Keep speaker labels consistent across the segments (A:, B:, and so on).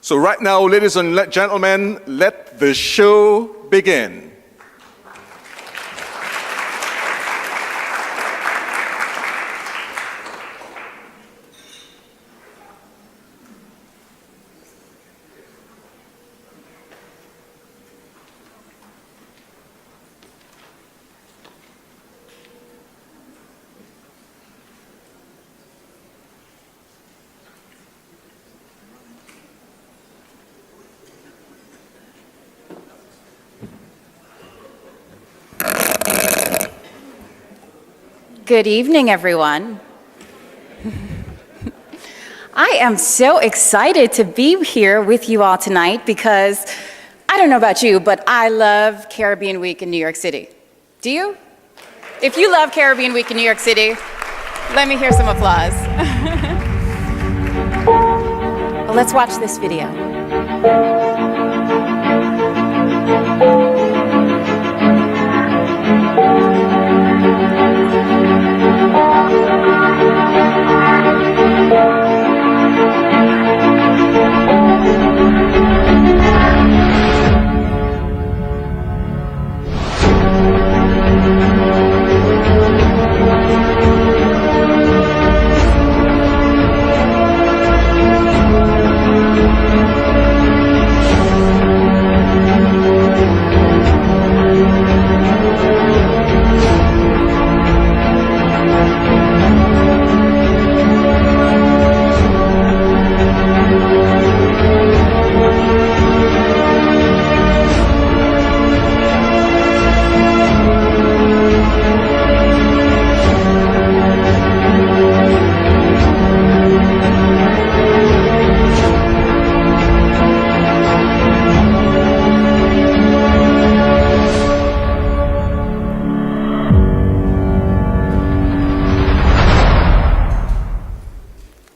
A: So right now, ladies and gentlemen, let the show begin.
B: Good evening, everyone. I am so excited to be here with you all tonight because I don't know about you, but I love Caribbean Week in New York City. Do you? If you love Caribbean Week in New York City, let me hear some applause. Well, let's watch this video.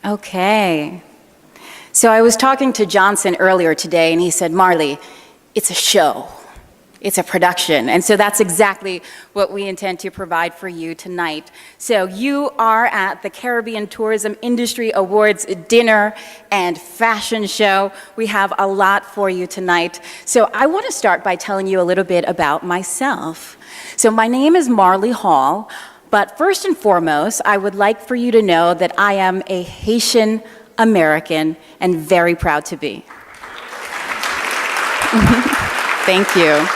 B: Okay. So I was talking to Johnson earlier today, and he said, Marley, it's a show. It's a production. And so that's exactly what we intend to provide for you tonight. So you are at the Caribbean Tourism Industry Awards dinner and fashion show. We have a lot for you tonight. So I want to start by telling you a little bit about myself. So my name is Marley Hall. But first and foremost, I would like for you to know that I am a Haitian American and very proud to be. Thank you.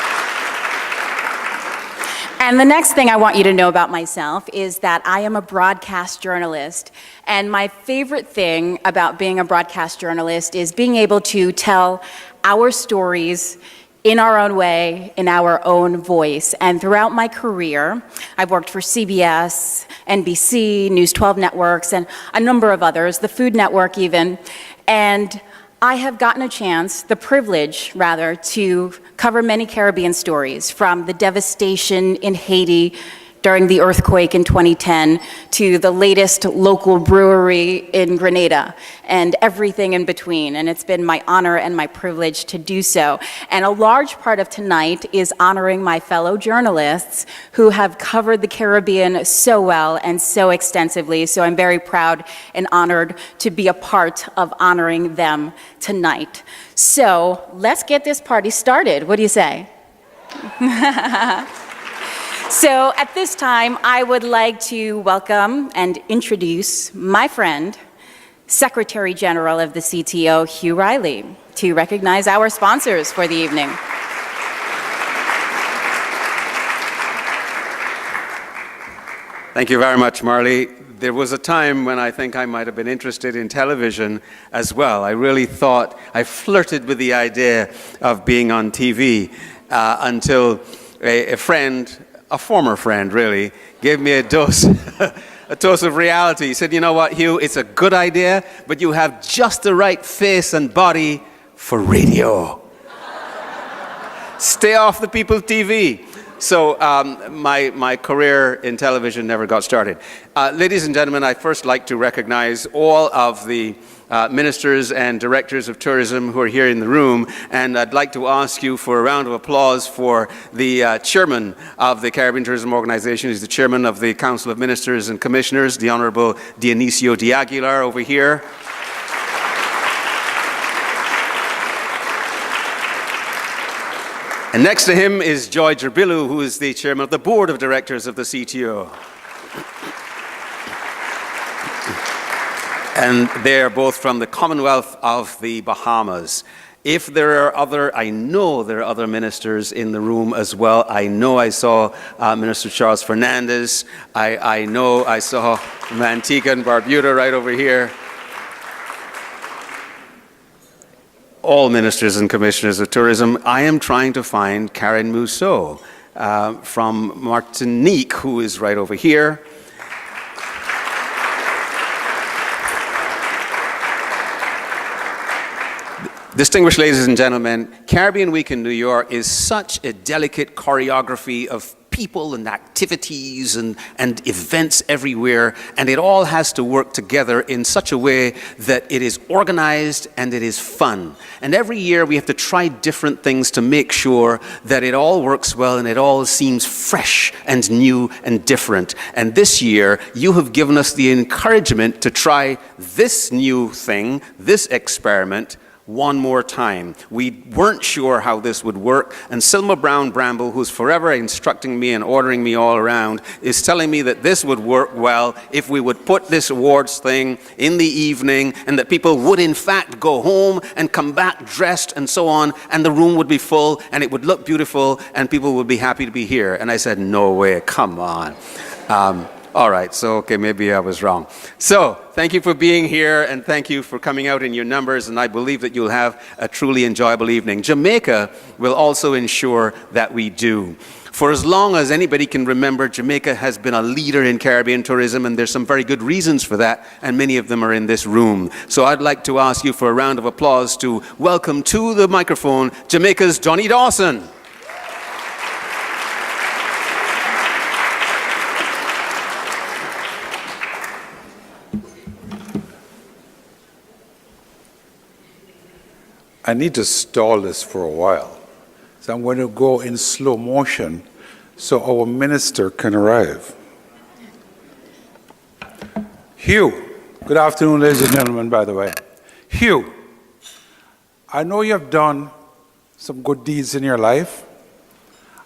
B: And the next thing I want you to know about myself is that I am a broadcast journalist. And my favorite thing about being a broadcast journalist is being able to tell our stories in our own way, in our own voice. And throughout my career, I've worked for CBS, NBC, News 12 networks, and a number of others, the Food Network even. And I have gotten a chance, the privilege rather, to cover many Caribbean stories, from the devastation in Haiti during the earthquake in 2010 to the latest local brewery in Grenada and everything in between. And it's been my honor and my privilege to do so. And a large part of tonight is honoring my fellow journalists who have covered the Caribbean so well and so extensively. So I'm very proud and honored to be a part of honoring them tonight. So let's get this party started. What do you say? So at this time, I would like to welcome and introduce my friend, Secretary General of the CTO, Hugh Riley, to recognize our sponsors for the evening.
C: Thank you very much, Marley. There was a time when I think I might have been interested in television as well. I really thought, I flirted with the idea of being on TV until a friend, a former friend really, gave me a dose of reality. He said, you know what, Hugh, it's a good idea, but you have just the right face and body for radio. Stay off the people's TV. So my career in television never got started. Ladies and gentlemen, I'd first like to recognize all of the ministers and directors of tourism who are here in the room, and I'd like to ask you for a round of applause for the chairman of the Caribbean Tourism Organization. He's the chairman of the Council of Ministers and Commissioners, the Honorable Dionisio de Aguilar over here. And next to him is Joy Jerbilu, who is the chairman of the board of directors of the CTO. And they are both from the Commonwealth of the Bahamas. If there are other, I know there are other ministers in the room as well. I know I saw Minister Charles Fernandez. I know I saw Antigua and Barbuda right over here. All ministers and commissioners of tourism. I am trying to find Karen Mousseau from Martinique, who is right over here. Distinguished ladies and gentlemen, Caribbean Week in New York is such a delicate choreography of people and activities and events everywhere, and it all has to work together in such a way that it is organized and it is fun. And every year we have to try different things to make sure that it all works well and it all seems fresh and new and different. And this year you have given us the encouragement to try this new thing, this experiment, one more time. We weren't sure how this would work, and Selma Brown Bramble, who's forever instructing me and ordering me all around, is telling me that this would work well if we would put this awards thing in the evening, and that people would in fact go home and come back dressed and so on, and the room would be full, and it would look beautiful, and people would be happy to be here. And I said, no way, come on. All right, so okay, maybe I was wrong. So, thank you for being here, and thank you for coming out in your numbers, and I believe that you'll have a truly enjoyable evening. Jamaica will also ensure that we do. For as long as anybody can remember, Jamaica has been a leader in Caribbean tourism, and there's some very good reasons for that, and many of them are in this room. So I'd like to ask you for a round of applause to welcome to the microphone Jamaica's Johnny Dawson.
D: I need to stall this for a while. So I'm going to go in slow motion so our minister can arrive. Hugh, good afternoon, ladies and gentlemen, by the way. Hugh, I know you have done some good deeds in your life,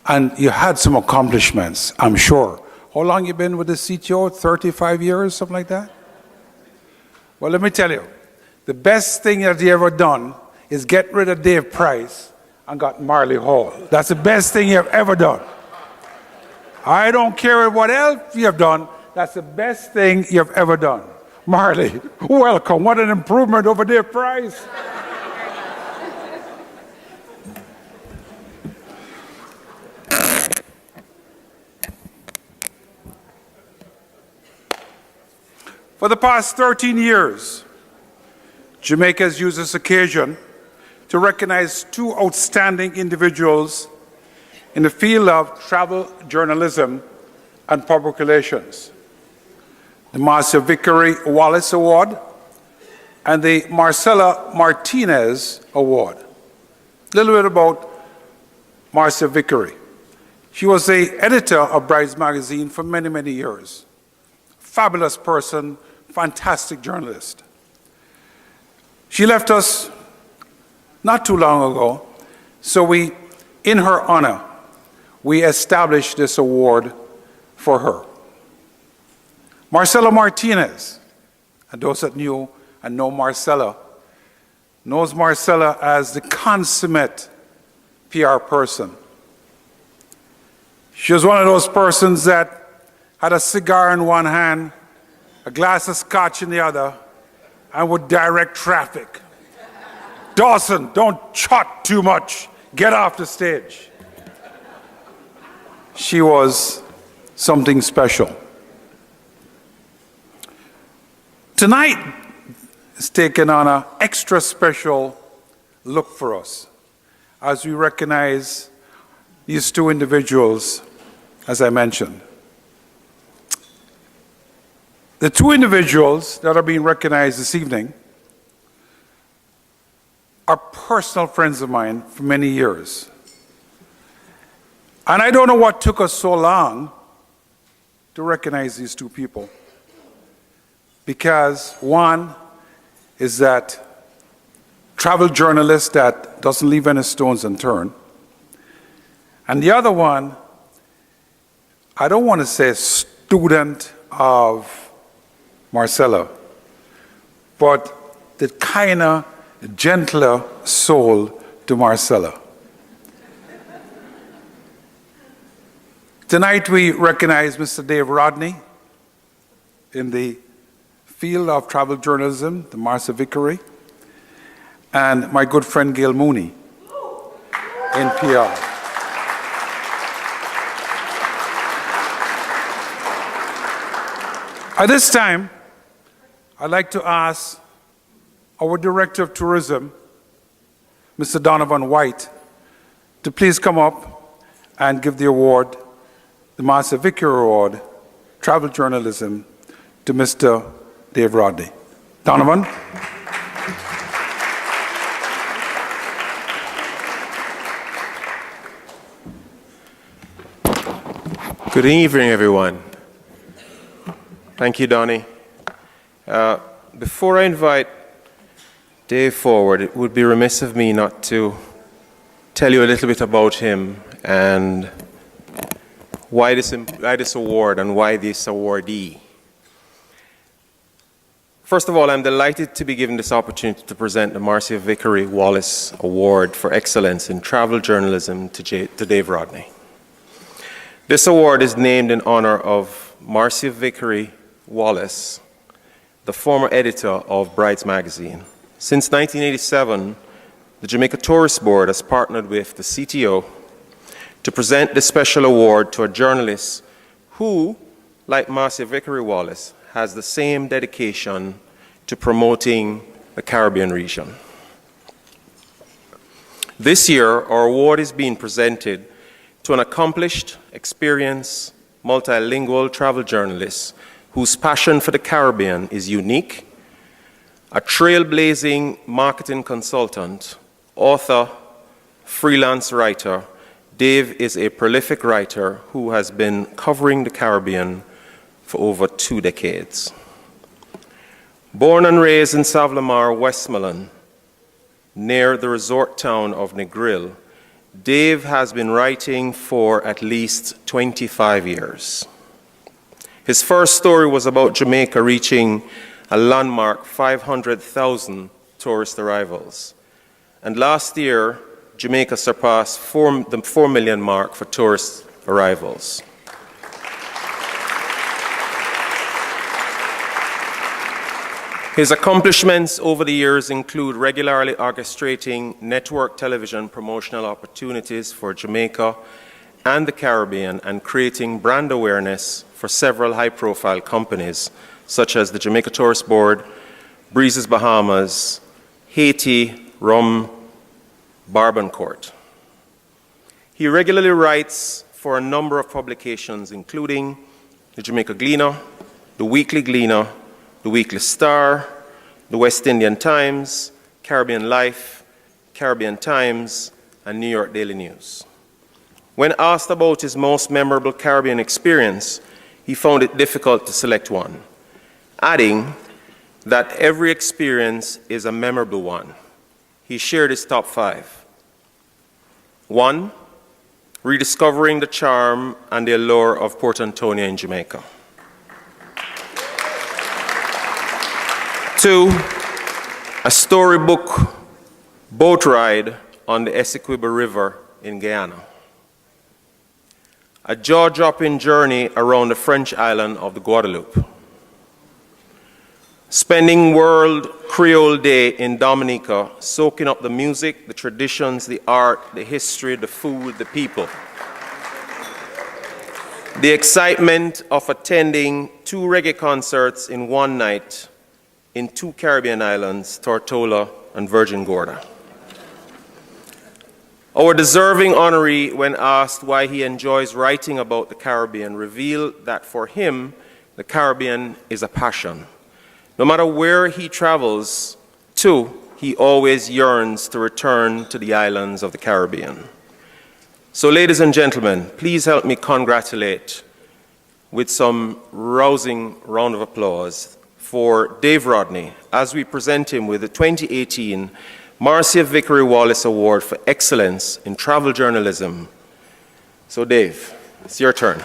D: and you had some accomplishments, I'm sure. How long you been with the CTO? 35 years, something like that? Well, let me tell you, the best thing that you ever done is get rid of Dave Price and got Marley Hall. That's the best thing you have ever done. I don't care what else you have done, that's the best thing you have ever done. Marley, welcome. What an improvement over Dave Price. For the past 13 years, Jamaica has used this occasion to recognize two outstanding individuals in the field of travel journalism and public relations. The Marcia Vickery Wallace Award and the Marcella Martinez Award. A little bit about Marcia Vickery. She was the editor of Brides magazine for many, many years. Fabulous person, fantastic journalist. She left us not too long ago, so in her honor, we established this award for her. Marcella Martinez, and those that knew and know Marcella, knows Marcella as the consummate PR person. She was one of those persons that had a cigar in one hand, a glass of scotch in the other, and would direct traffic. Dawson, don't chat too much. Get off the stage. She was something special. Tonight is taken on an extra special look for us as we recognize these two individuals, as I mentioned. The two individuals that are being recognized this evening are personal friends of mine for many years. And I don't know what took us so long to recognize these two people. Because one is that travel journalist that doesn't leave any stones unturned. And the other one, I don't want to say student of Marcella, but the kinder, gentler soul to Marcella. Tonight we recognize Mr. Dave Rodney in the field of travel journalism, the Marcia Vickery, and my good friend Gail Mooney in PR. At this time, I'd like to ask our Director of Tourism, Mr. Donovan White, to please come up and give the award, the Marcia Vickery Award, Travel Journalism, to Mr. Dave Rodney. Donovan.
E: Good evening, everyone. Thank you, Donnie. Before I invite Dave forward, it would be remiss of me not to tell you a little bit about him and why this award and why this awardee. First of all, I'm delighted to be given this opportunity to present the Marcia Vickery Wallace Award for Excellence in Travel Journalism to Dave Rodney. This award is named in honor of Marcia Vickery Wallace, the former editor of Brides magazine. Since 1987, the Jamaica Tourist Board has partnered with the CTO to present this special award to a journalist who, like Marcia Vickery Wallace, has the same dedication to promoting the Caribbean region. This year, our award is being presented to an accomplished, experienced, multilingual travel journalist whose passion for the Caribbean is unique, a trailblazing marketing consultant, author, freelance writer. Dave is a prolific writer who has been covering the Caribbean for over 2 decades. Born and raised in Savlamar, Westmoreland, near the resort town of Negril, Dave has been writing for at least 25 years. His first story was about Jamaica reaching a landmark 500,000 tourist arrivals. And last year, Jamaica surpassed the 4 million mark for tourist arrivals. His accomplishments over the years include regularly orchestrating network television promotional opportunities for Jamaica and the Caribbean and creating brand awareness for several high-profile companies such as the Jamaica Tourist Board, Breezes Bahamas, Haiti, Rum, Barbancourt. He regularly writes for a number of publications including the Jamaica Gleaner, the Weekly Gleaner, the Weekly Star, the West Indian Times, Caribbean Life, Caribbean Times, and New York Daily News. When asked about his most memorable Caribbean experience, he found it difficult to select one, adding that every experience is a memorable one. He shared his top 5. 1, rediscovering the charm and the allure of Port Antonio in Jamaica. 2, a storybook boat ride on the Essequibo River in Guyana. A jaw-dropping journey around the French island of the Guadeloupe. Spending World Creole Day in Dominica, soaking up the music, the traditions, the art, the history, the food, the people. The excitement of attending 2 reggae concerts in one night in 2 Caribbean islands, Tortola and Virgin Gorda. Our deserving honoree, when asked why he enjoys writing about the Caribbean, revealed that for him, the Caribbean is a passion. No matter where he travels to, he always yearns to return to the islands of the Caribbean. So, ladies and gentlemen, please help me congratulate with some rousing round of applause for Dave Rodney as we present him with the 2018 Marcia Vickery Wallace Award for Excellence in Travel Journalism. So Dave, it's your turn.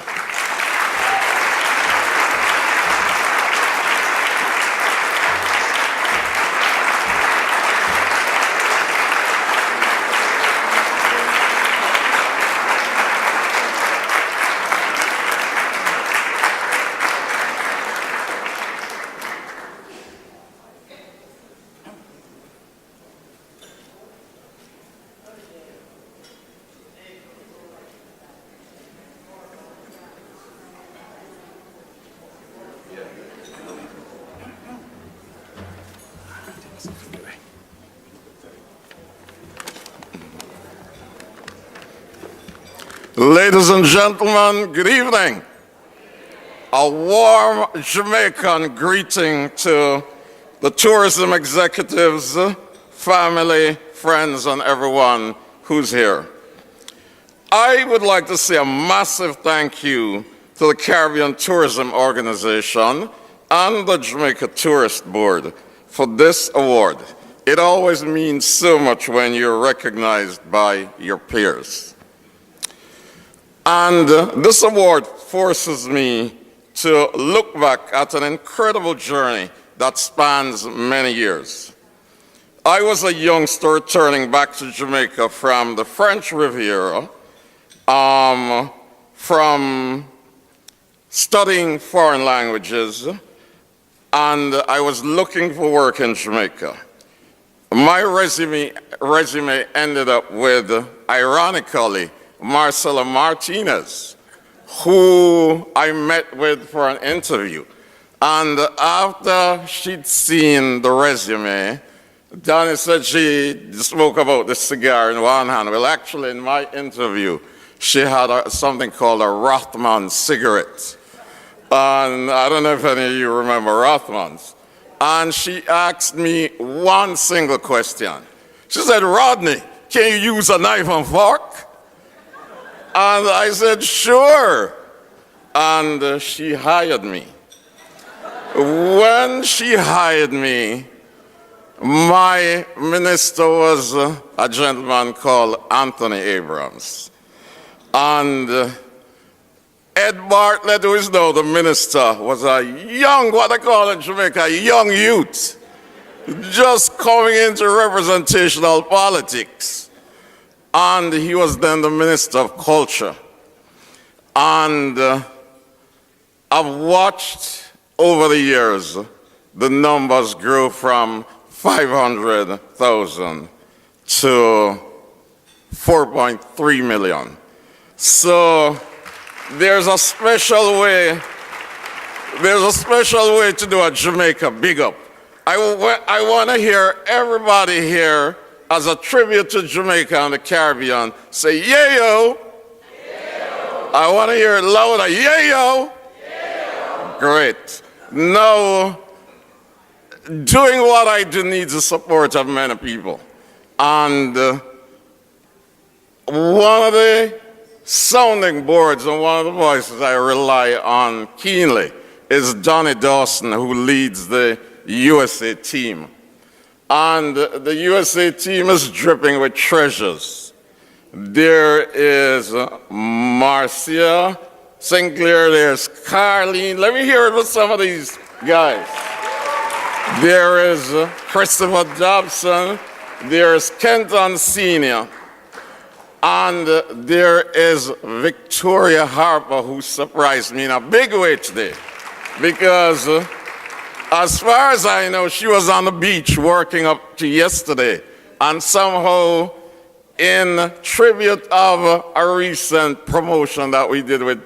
A: Ladies and gentlemen, good evening. A warm Jamaican greeting to the tourism executives, family, friends, and everyone who's here. I would like to say a massive thank you to the Caribbean Tourism Organization and the Jamaica Tourist Board for this award. It always means so much when you're recognized by your peers. And this award forces me to look back at an incredible journey that spans many years. I was a youngster turning back to Jamaica from the French Riviera, from studying foreign languages, and I was looking for work in Jamaica. My resume ended up with, ironically, Marcela Martinez, who I met with for an interview. And after she'd seen the resume, Donnie said she spoke about the cigar in one hand. Well, actually, in my interview, she had something called a Rothman cigarette. And I don't know if any of you remember Rothmans. And she asked me one single question. She said, "Rodney, can you use a knife and fork?" And I said, "Sure." And she hired me. When she hired me, my minister was a gentleman called Anthony Abrams. And Ed Bartlett, who is now the minister, was a young, what they call in Jamaica, a young youth, just coming into representational politics. And he was then the Minister of Culture. And I've watched over the years the numbers grow from 500,000 to 4.3 million. So there's a special way to do a Jamaica big up. I want to hear everybody here, as a tribute to Jamaica and the Caribbean, say, "Yeah-yo." I want to hear it louder, "Yeah-yo." Great. Now, doing what I do needs the support of many people. And one of the sounding boards and one of the voices I rely on keenly is Donnie Dawson, who leads the USA team. And the USA team is dripping with treasures. There is Marcia Sinclair, there's Carlene. Let me hear it with some of these guys. There is Christopher Dobson, there's Kenton Sr., and there is Victoria Harper, who surprised me in a big way today, because as far as I know, she was on the beach working up to yesterday, and somehow, in tribute of a recent promotion that we did with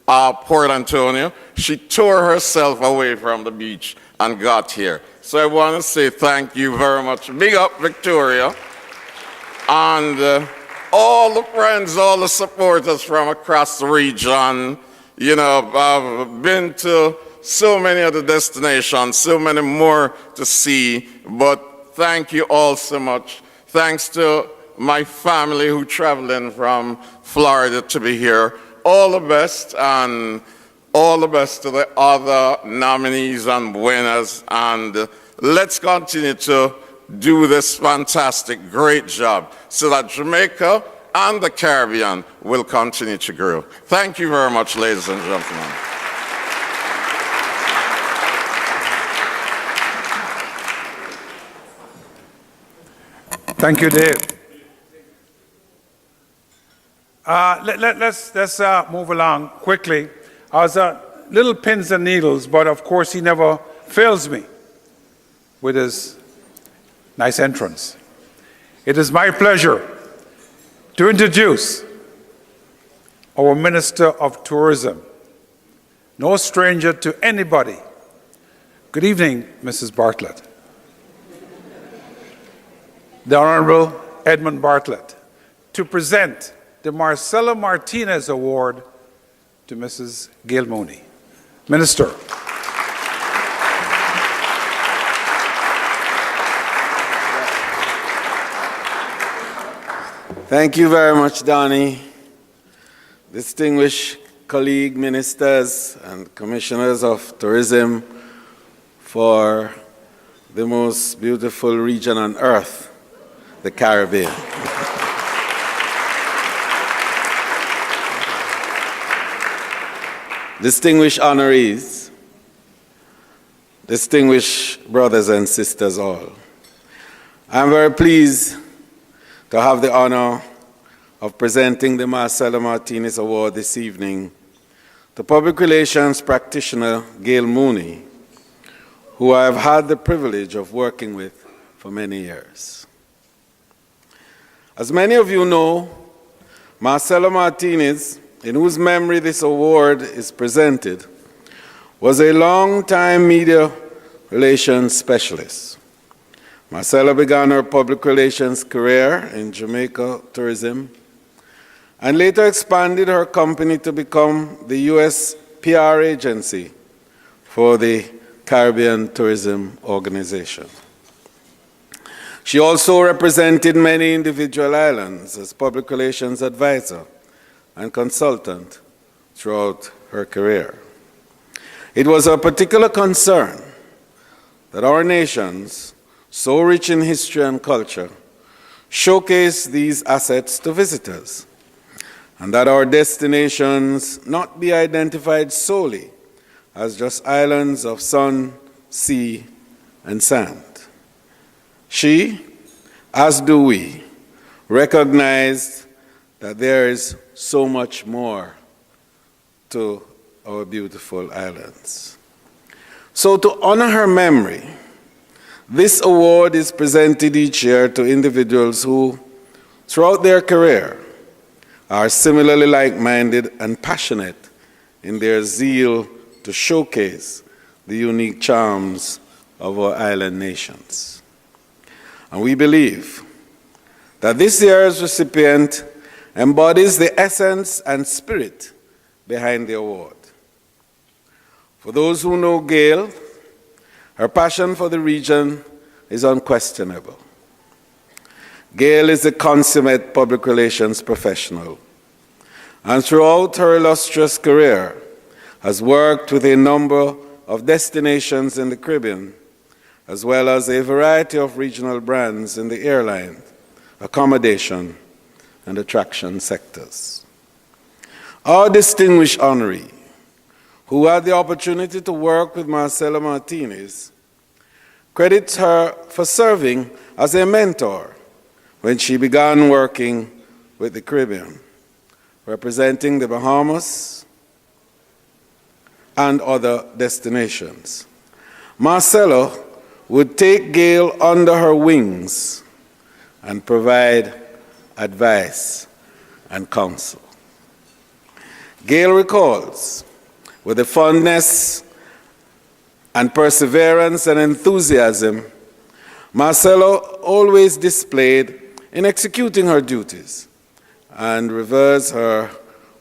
A: Port Antonio, she tore herself away from the beach and got here. So I want to say thank you very much. Big up, Victoria. And all the friends, all the supporters from across the region. You know, I've been to so many of the destinations, so many more to see, but thank you all so much. Thanks to my family who traveled in from Florida to be here. All the best, and all the best to the other nominees and winners, and let's continue to do this fantastic, great job so that Jamaica and the Caribbean will continue to grow. Thank you very much, ladies and gentlemen.
D: Thank you, Dave. Let's move along quickly. I was little pins and needles, but of course he never fails me with his nice entrance. It is my pleasure to introduce our Minister of Tourism, no stranger to anybody. Good evening, Mrs. Bartlett. The Honorable Edmund Bartlett, to present the Marcella Martinez Award to Mrs. Gail Mooney. Minister.
F: Thank you very much, Donnie. Distinguished colleague ministers and commissioners of tourism for the most beautiful region on earth, the Caribbean. Distinguished honorees, distinguished brothers and sisters all, I'm very pleased to have the honor of presenting the Marcella Martinez Award this evening to public relations practitioner Gail Mooney, who I have had the privilege of working with for many years. As many of you know, Marcella Martinez, in whose memory this award is presented, was a long-time media relations specialist. Marcella began her public relations career in Jamaica tourism and later expanded her company to become the U.S. PR agency for the Caribbean Tourism Organization. She also represented many individual islands as public relations advisor and consultant throughout her career. It was a particular concern that our nations, so rich in history and culture, showcase these assets to visitors, and that our destinations not be identified solely as just islands of sun, sea, and sand. She, as do we, recognized that there is so much more to our beautiful islands. So to honor her memory, this award is presented each year to individuals who, throughout their career, are similarly like-minded and passionate in their zeal to showcase the unique charms of our island nations. And we believe that this year's recipient embodies the essence and spirit behind the award. For those who know Gail, her passion for the region is unquestionable. Gail is a consummate public relations professional, and throughout her illustrious career has worked with a number of destinations in the Caribbean, as well as a variety of regional brands in the airline, accommodation, and attraction sectors. Our distinguished honoree, who had the opportunity to work with Marcella Martinez, credits her for serving as a mentor when she began working with the Caribbean, representing the Bahamas and other destinations. Marcella would take Gail under her wings and provide advice and counsel. Gail recalls, with the fondness and perseverance and enthusiasm Marcella always displayed in executing her duties, and reveres her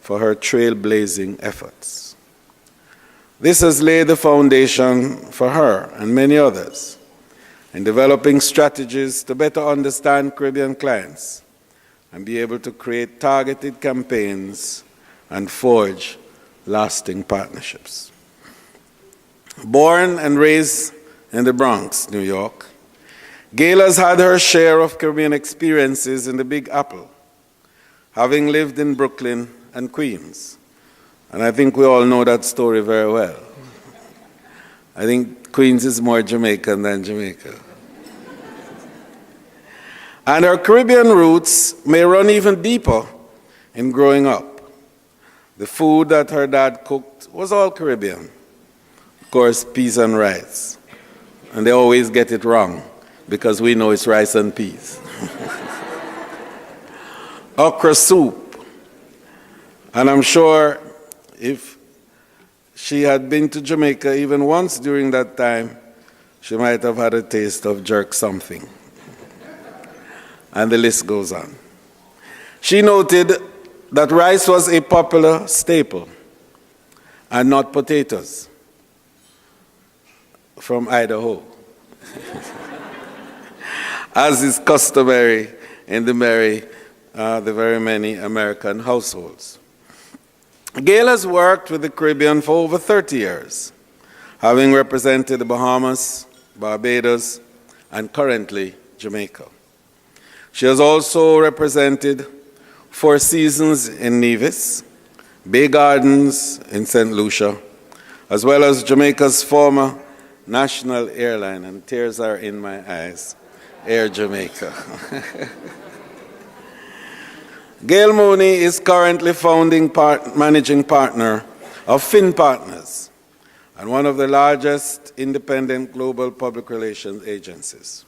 F: for her trailblazing efforts. This has laid the foundation for her and many others in developing strategies to better understand Caribbean clients and be able to create targeted campaigns and forge lasting partnerships. Born and raised in the Bronx, New York, Gail has had her share of Caribbean experiences in the Big Apple, having lived in Brooklyn and Queens. And I think we all know that story very well. I think Queens is more Jamaican than Jamaica. And her Caribbean roots may run even deeper in growing up. The food that her dad cooked was all Caribbean. Of course, peas and rice. And they always get it wrong because we know it's rice and peas. Okra soup. And I'm sure if she had been to Jamaica even once during that time, she might have had a taste of jerk something. And the list goes on. She noted that rice was a popular staple and not potatoes from Idaho, as is customary in the very many American households. Gail has worked with the Caribbean for over 30 years, having represented the Bahamas, Barbados, and currently Jamaica. She has also represented Four Seasons in Nevis, Bay Gardens in St. Lucia, as well as Jamaica's former national airline, and tears are in my eyes, Air Jamaica. Gail Mooney is currently managing partner of Finn Partners, and one of the largest independent global public relations agencies.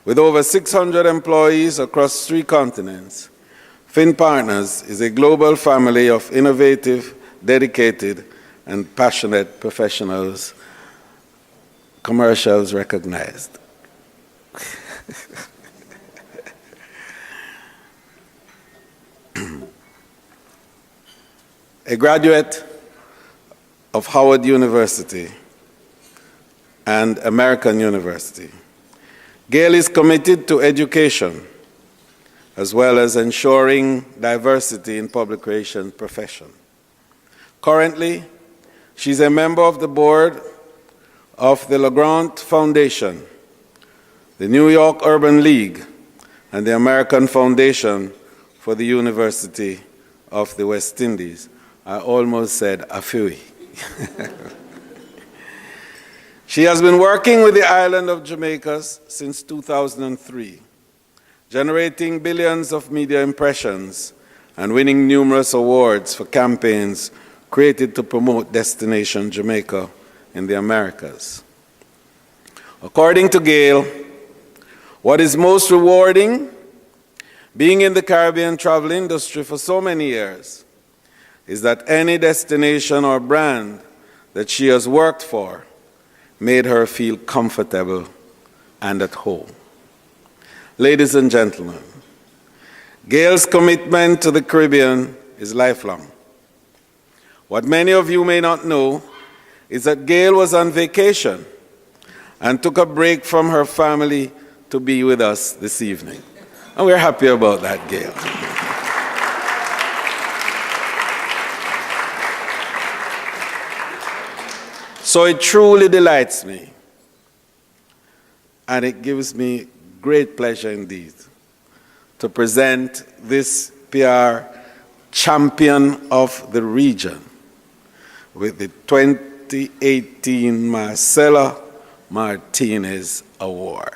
F: With over 600 employees across 3 continents, Finn Partners is a global family of innovative, dedicated, and passionate professionals, commercials recognized. A graduate of Howard University and American University, Gail is committed to education as well as ensuring diversity in public relations profession. Currently, she's a member of the board of the LeGrand Foundation, the New York Urban League, and the American Foundation for the University of the West Indies. I almost said AFUI. She has been working with the island of Jamaica since 2003, generating billions of media impressions and winning numerous awards for campaigns created to promote Destination Jamaica in the Americas. According to Gail, what is most rewarding, being in the Caribbean travel industry for so many years, is that any destination or brand that she has worked for made her feel comfortable and at home. Ladies and gentlemen, Gail's commitment to the Caribbean is lifelong. What many of you may not know is that Gail was on vacation and took a break from her family to be with us this evening. And we're happy about that, Gail. So it truly delights me, and it gives me great pleasure indeed to present this PR champion of the region with the 2018 Marcela Martinez Award.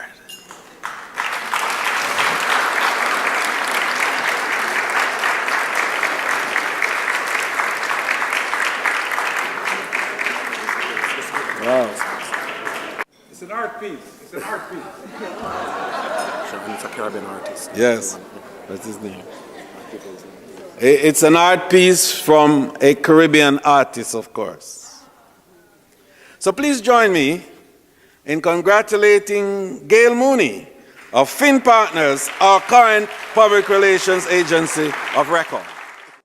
F: Wow.
D: It's an art piece. It's an art piece.
G: It's a Caribbean artist.
F: Yes, that's his name. It's an art piece from a Caribbean artist, of course. So please join me in congratulating Gail Mooney of Finn Partners, our current public relations agency of record.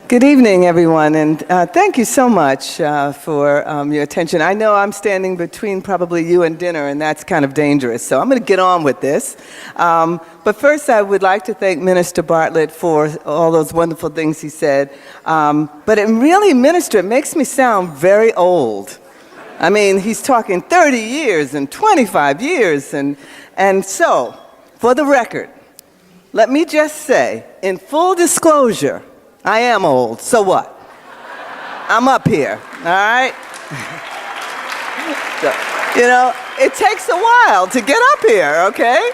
H: Good evening, everyone, and thank you so much for your attention. I know I'm standing between probably you and dinner, and that's kind of dangerous, so I'm going to get on with this. But first, I would like to thank Minister Bartlett for all those wonderful things he said. But it really, Minister, it makes me sound very old. I mean, he's talking 30 years and 25 years, and so, for the record, let me just say, in full disclosure, I am old, so what? I'm up here, all right? So, you know, it takes a while to get up here, okay?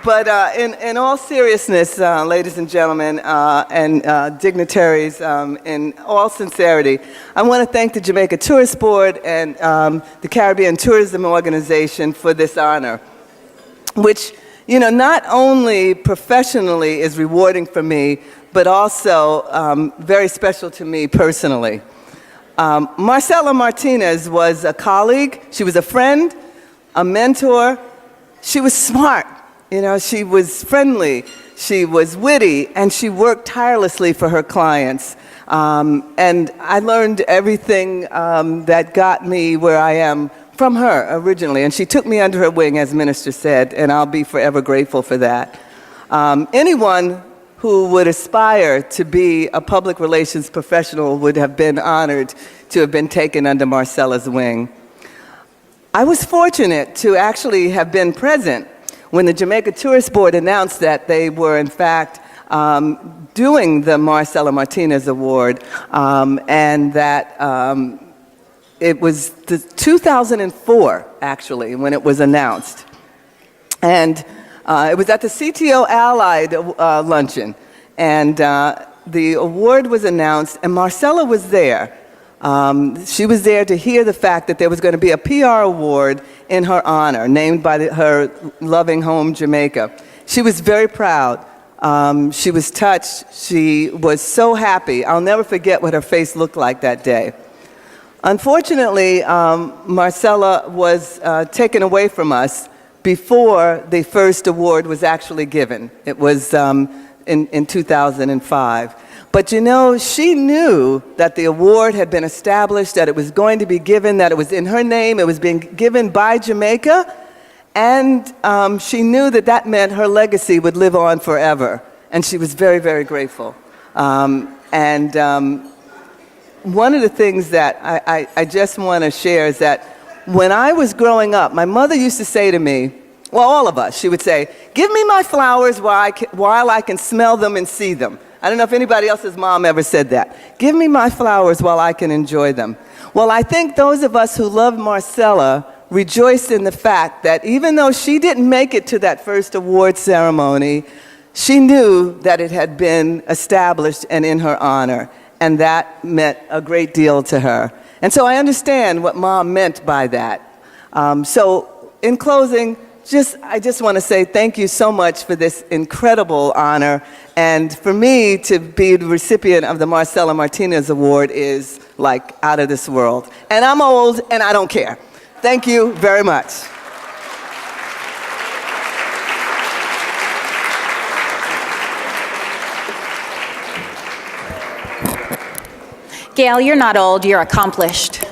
H: But in all seriousness, ladies and gentlemen, and dignitaries, in all sincerity, I want to thank the Jamaica Tourist Board and the Caribbean Tourism Organization for this honor, which, you know, not only professionally is rewarding for me, but also very special to me personally. Marcela Martinez was a colleague, she was a friend, a mentor, she was smart. You know, she was friendly, she was witty, and she worked tirelessly for her clients. And I learned everything that got me where I am from her originally. And she took me under her wing, as Minister said, and I'll be forever grateful for that. Anyone who would aspire to be a public relations professional would have been honored to have been taken under Marcela's wing. I was fortunate to actually have been present when the Jamaica Tourist Board announced that they were, in fact, doing the Marcela Martinez Award, and that it was 2004, actually, when it was announced. And it was at the CTO Allied luncheon, and the award was announced, and Marcela was there. She was there to hear the fact that there was going to be a PR award in her honor, named by her loving home, Jamaica. She was very proud. She was touched. She was so happy. I'll never forget what her face looked like that day. Unfortunately, Marcela was taken away from us before the first award was actually given. It was in 2005. But you know, she knew that the award had been established, that it was going to be given, that it was in her name, it was being given by Jamaica, and she knew that that meant her legacy would live on forever. And she was very, very grateful. One of the things that I just want to share is that when I was growing up, my mother used to say to me, well, all of us, she would say, give me my flowers while I can smell them and see them. I don't know if anybody else's mom ever said that. Give me my flowers while I can enjoy them. Well, I think those of us who love Marcela rejoiced in the fact that even though she didn't make it to that first award ceremony, she knew that it had been established and in her honor, and that meant a great deal to her. And so I understand what Mom meant by that. So in closing, I just want to say thank you so much for this incredible honor. And for me to be the recipient of the Marcela Martinez Award is like out of this world. And I'm old and I don't care. Thank you very much.
B: Gail, you're not old, you're accomplished.